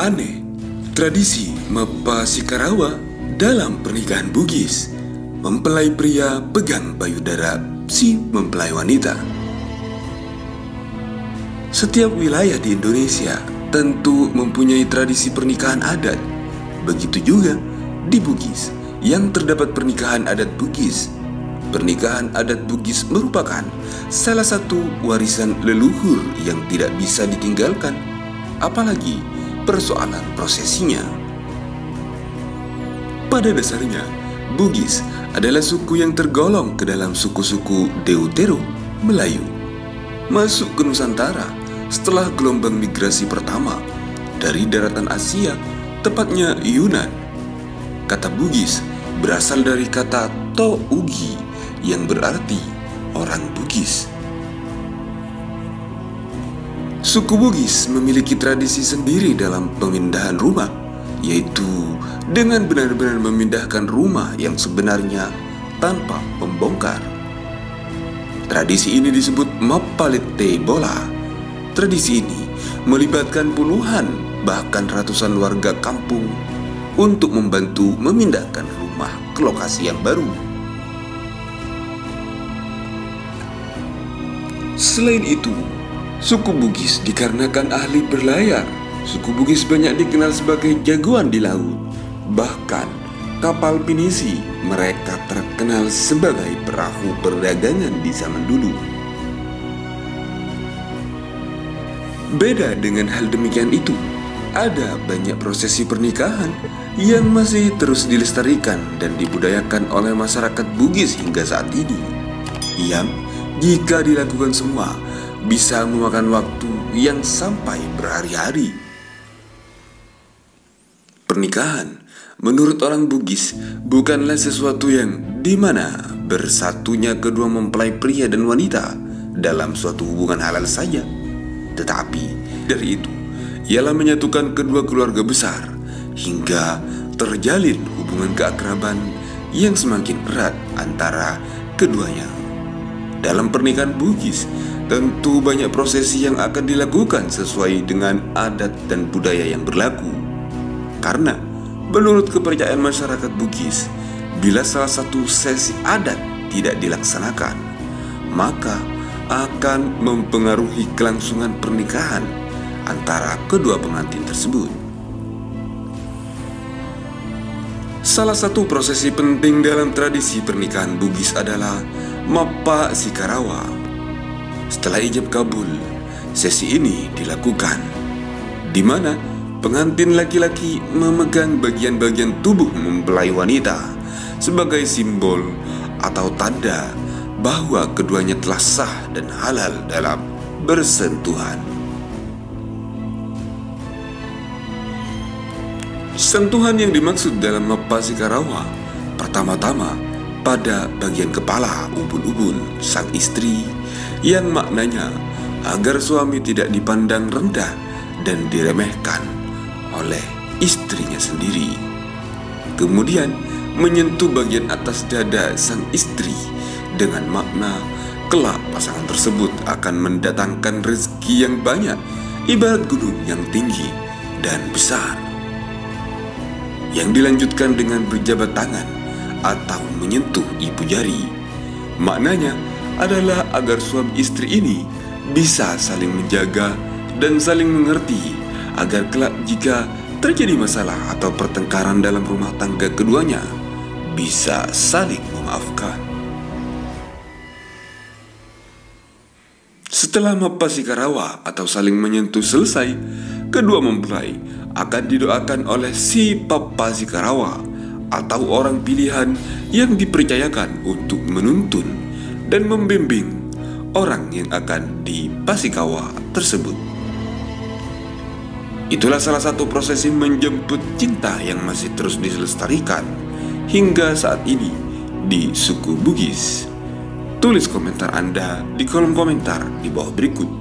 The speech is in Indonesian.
Aneh, tradisi Mapa Sikarawa dalam pernikahan Bugis. Mempelai pria pegang payudara si mempelai wanita. Setiap wilayah di Indonesia tentu mempunyai tradisi pernikahan adat. Begitu juga di Bugis yang terdapat pernikahan adat Bugis. Pernikahan adat Bugis merupakan salah satu warisan leluhur yang tidak bisa ditinggalkan, apalagi persoalan prosesinya. Pada dasarnya, Bugis adalah suku yang tergolong ke dalam suku-suku Deutero Melayu. Masuk ke Nusantara setelah gelombang migrasi pertama dari daratan Asia, tepatnya Yunan. Kata Bugis berasal dari kata To Ugi yang berarti orang Bugis. Suku Bugis memiliki tradisi sendiri dalam pemindahan rumah, yaitu dengan benar-benar memindahkan rumah yang sebenarnya tanpa membongkar. Tradisi ini disebut Mapalete Bola. Tradisi ini melibatkan puluhan bahkan ratusan warga kampung untuk membantu memindahkan rumah ke lokasi yang baru. Selain itu, suku Bugis dikarenakan ahli berlayar. Suku Bugis banyak dikenal sebagai jagoan di laut. Bahkan kapal pinisi mereka terkenal sebagai perahu perdagangan di zaman dulu. Beda dengan hal demikian itu, ada banyak prosesi pernikahan yang masih terus dilestarikan dan dibudayakan oleh masyarakat Bugis hingga saat ini. Yang jika dilakukan semua bisa memakan waktu yang sampai berhari-hari. Pernikahan menurut orang Bugis bukanlah sesuatu yang dimana bersatunya kedua mempelai pria dan wanita dalam suatu hubungan halal saja, tetapi dari itu ialah menyatukan kedua keluarga besar hingga terjalin hubungan keakraban yang semakin erat antara keduanya. Dalam pernikahan Bugis tentu banyak prosesi yang akan dilakukan sesuai dengan adat dan budaya yang berlaku. Karena menurut kepercayaan masyarakat Bugis, bila salah satu sesi adat tidak dilaksanakan, maka akan mempengaruhi kelangsungan pernikahan antara kedua pengantin tersebut. Salah satu prosesi penting dalam tradisi pernikahan Bugis adalah Mapa Sikarawa. Setelah ijab kabul, sesi ini dilakukan, di mana pengantin laki-laki memegang bagian-bagian tubuh mempelai wanita sebagai simbol atau tanda bahwa keduanya telah sah dan halal dalam bersentuhan. Sentuhan yang dimaksud dalam Mapa Sikarawa pertama-tama pada bagian kepala ubun-ubun sang istri, yang maknanya agar suami tidak dipandang rendah dan diremehkan oleh istrinya sendiri. Kemudian menyentuh bagian atas dada sang istri dengan makna kelak pasangan tersebut akan mendatangkan rezeki yang banyak, ibarat gunung yang tinggi dan besar. Yang dilanjutkan dengan berjabat tangan atau menyentuh ibu jari. Maknanya adalah agar suami istri ini bisa saling menjaga dan saling mengerti, agar kelak jika terjadi masalah atau pertengkaran dalam rumah tangga keduanya bisa saling memaafkan. Setelah Mapa Sikarawa atau saling menyentuh selesai, kedua mempelai akan didoakan oleh si Papa Sikarawa atau orang pilihan yang dipercayakan untuk menuntun dan membimbing orang yang akan dipasikawa tersebut. Itulah salah satu prosesi menjemput cinta yang masih terus dilestarikan hingga saat ini di suku Bugis. Tulis komentar Anda di kolom komentar di bawah berikut.